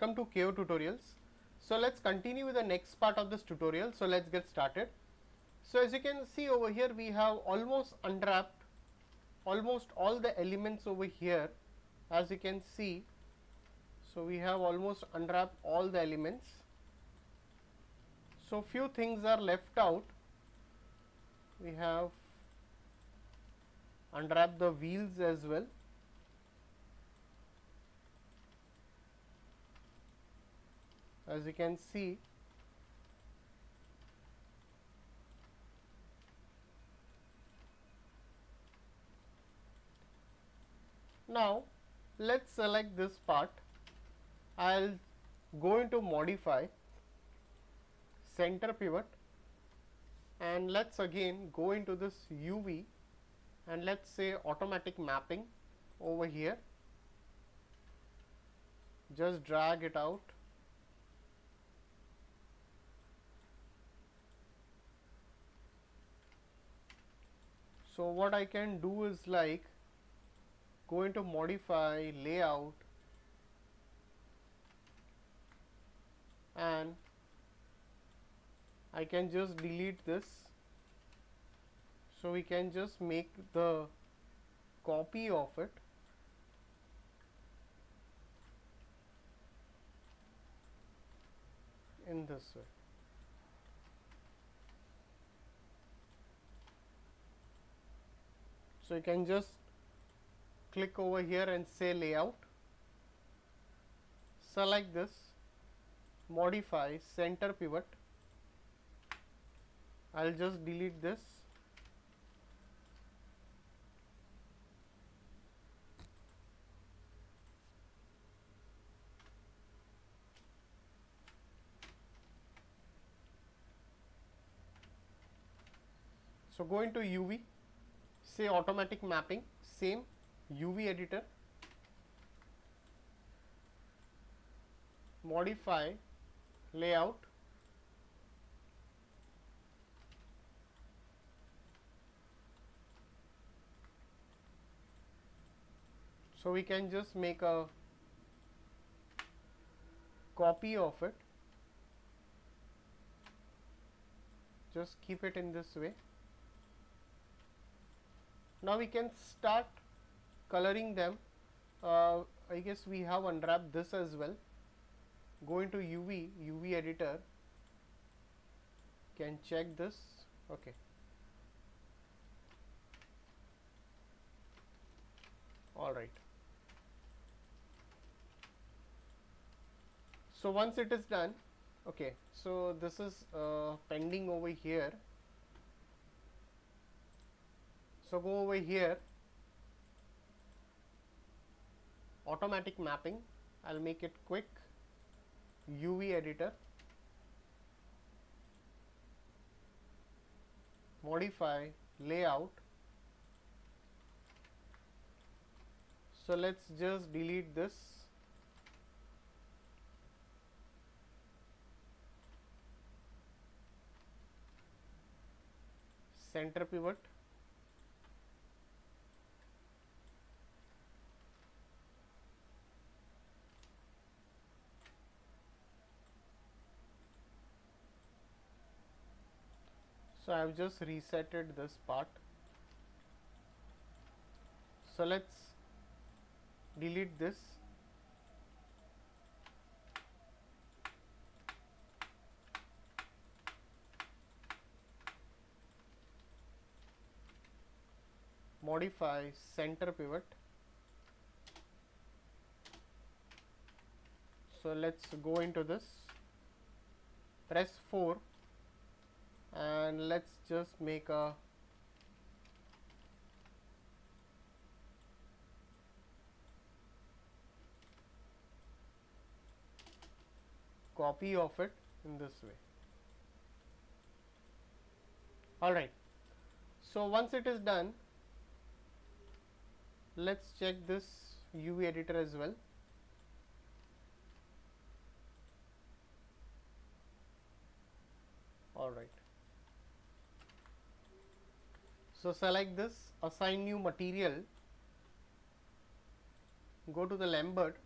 welcome to KO Tutorials. So let's continue with the next part of this tutorial. So let's get started. So as you can see over here, we have almost unwrapped almost all the elements over here, as you can see. So we have almost unwrapped all the elements. So few things are left out. We have unwrapped the wheels as well. As you can see, now let's select this part. I'll go into modify, center pivot, and let's again go into this UV and let's say automatic mapping over here. Just drag it out. So what I can do is like go into modify, layout, and I can just delete this. So we can just make the copy of it. In this way. So you can just click over here and say layout, select this, modify, center pivot. I'll just delete this. So go into UV, say automatic mapping, same UV editor, modify, layout, so we can just make a copy of it. Just keep it in this way. Now we can start coloring them. I guess we have unwrapped this as well. Go into UV editor, can check this. Okay. All right. So once it is done, okay, so this is pending over here. So go over here, automatic mapping, I'll make it quick, UV editor, modify, layout. So let's just delete this. Center pivot. So I have just resetted this part. So let's delete this. Modify, center pivot. So let's go into this, press 4 and let's just make a copy of it in this way. All right. So once it is done, let's check this UV editor as well. All right. So select this, assign new material, go to the Lambert,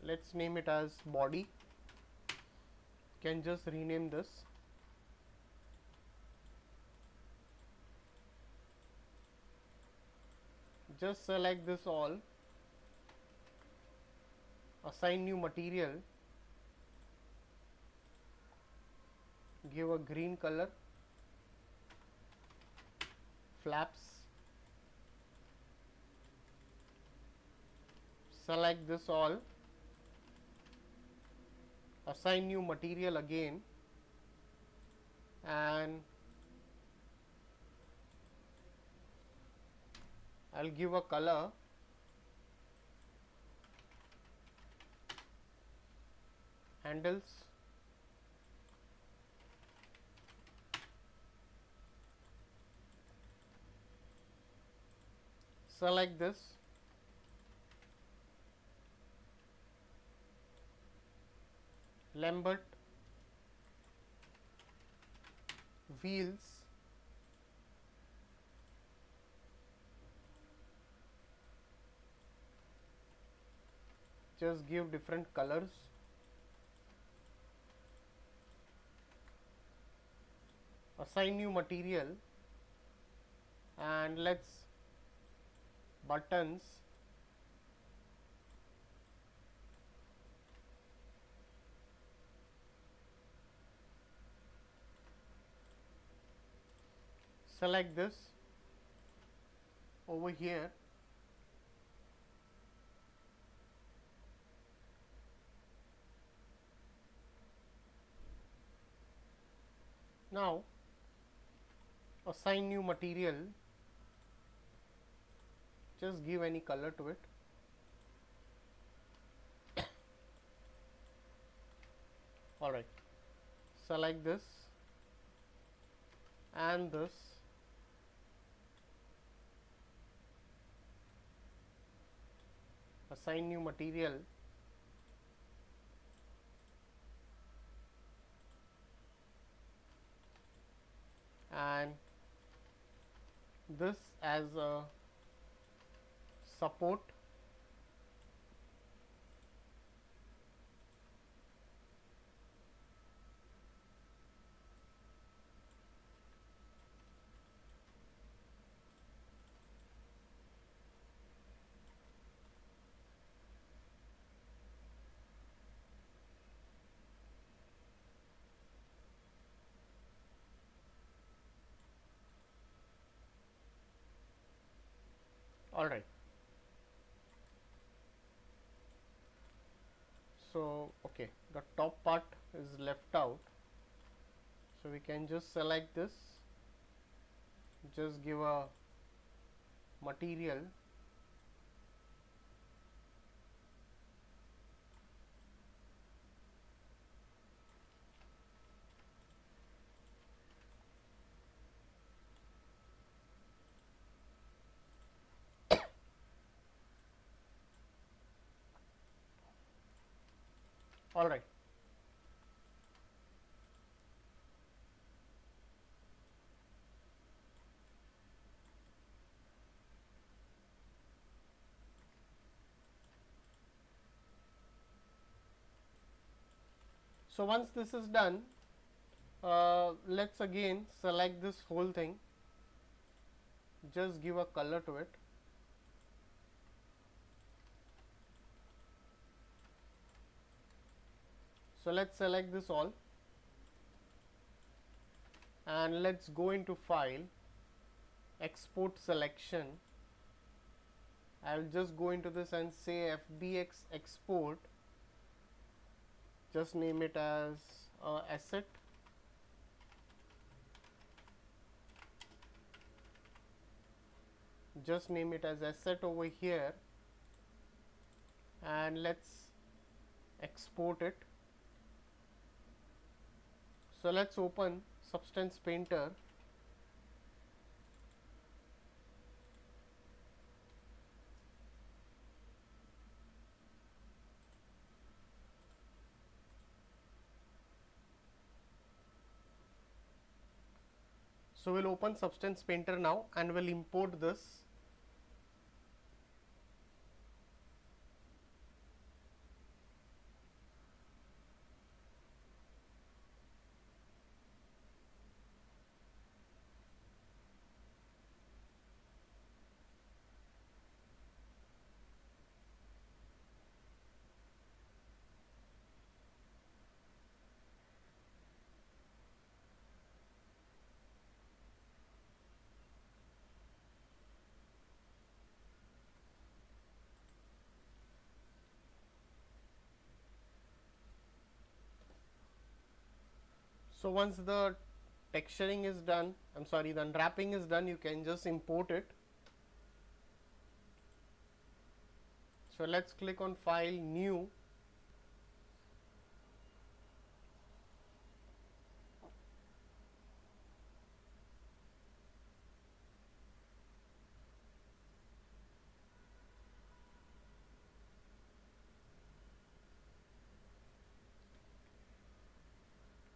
let's name it as body. Can just rename this. Just select this all, assign new material, give a green color, flaps, select this all, assign new material again, and I'll give a color, handles, select this, Lambert, wheels, just give different colors, assign new material, and let's buttons, select this over here, now assign new material, just give any color to it, alright, select this and this, assign new material, and this as a support, alright. So, okay, the top part is left out, so we can just select this, just give a material, alright. So, once this is done, let's again select this whole thing, just give a color to it, so let's select this all and let's go into file, export selection. I'll just go into this and say FBX export, just name it as asset, just name it as asset over here, and let's export it. So, let's open Substance Painter, so we'll open Substance Painter now and we'll import this. So once the texturing is done, the unwrapping is done, you can just import it. So let's click on File, New.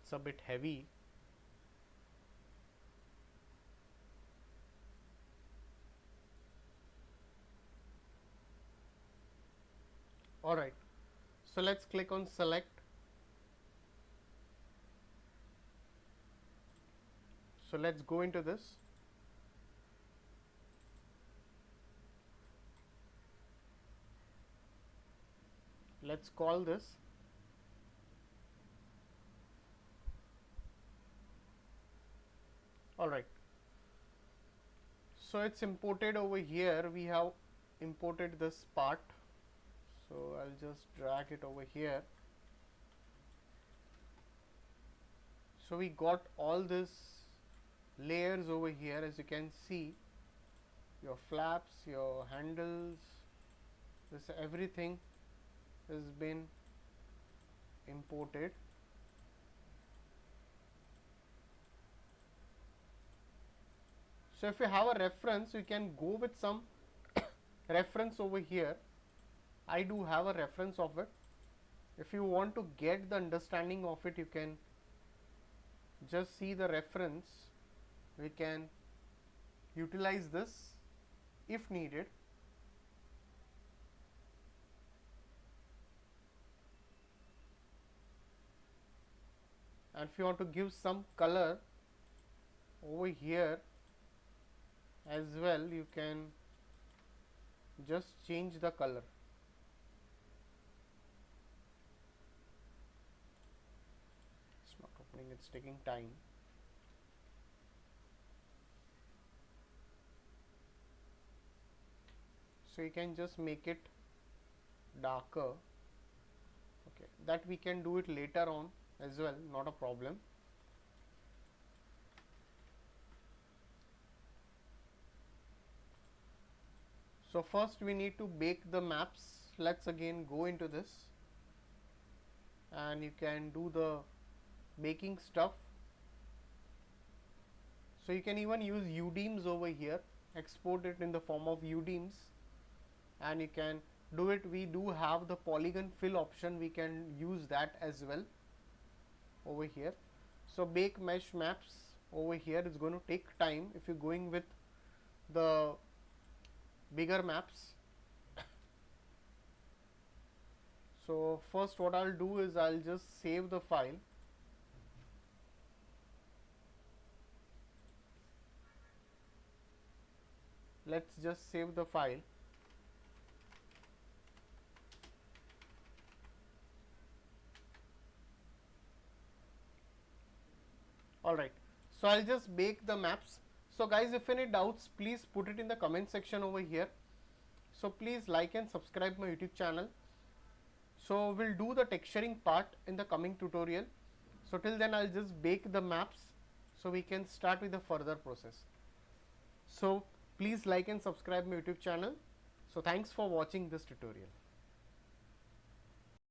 It's a bit heavy. Alright, so let's click on Select. So let's go into this. Let's call this alright. So it's imported over here. We have imported this part. So I'll just drag it over here. So we got all these layers over here, as you can see, your flaps, your handles, this everything has been imported. So if you have a reference, you can go with some reference over here. I do have a reference of it. If you want to get the understanding of it, you can just see the reference. We can utilize this if needed. And if you want to give some color over here as well, you can just change the color. It's not opening, it's taking time. So you can just make it darker. Okay, that we can do it later on as well, not a problem. So first we need to bake the maps. Let's again go into this, and you can do the baking stuff. So you can even use UDIMs over here, export it in the form of UDIMs, and you can do it. We do have the polygon fill option, we can use that as well over here. So bake mesh maps over here is going to take time if you're going with the bigger maps. So first what I'll do is I'll just save the file. Let's just save the file. Alright, so I'll just bake the maps. So guys, if any doubts, please put it in the comment section over here. So please like and subscribe my YouTube channel. So we'll do the texturing part in the coming tutorial. So till then I'll just bake the maps so we can start with the further process. So please like and subscribe my YouTube channel. So thanks for watching this tutorial.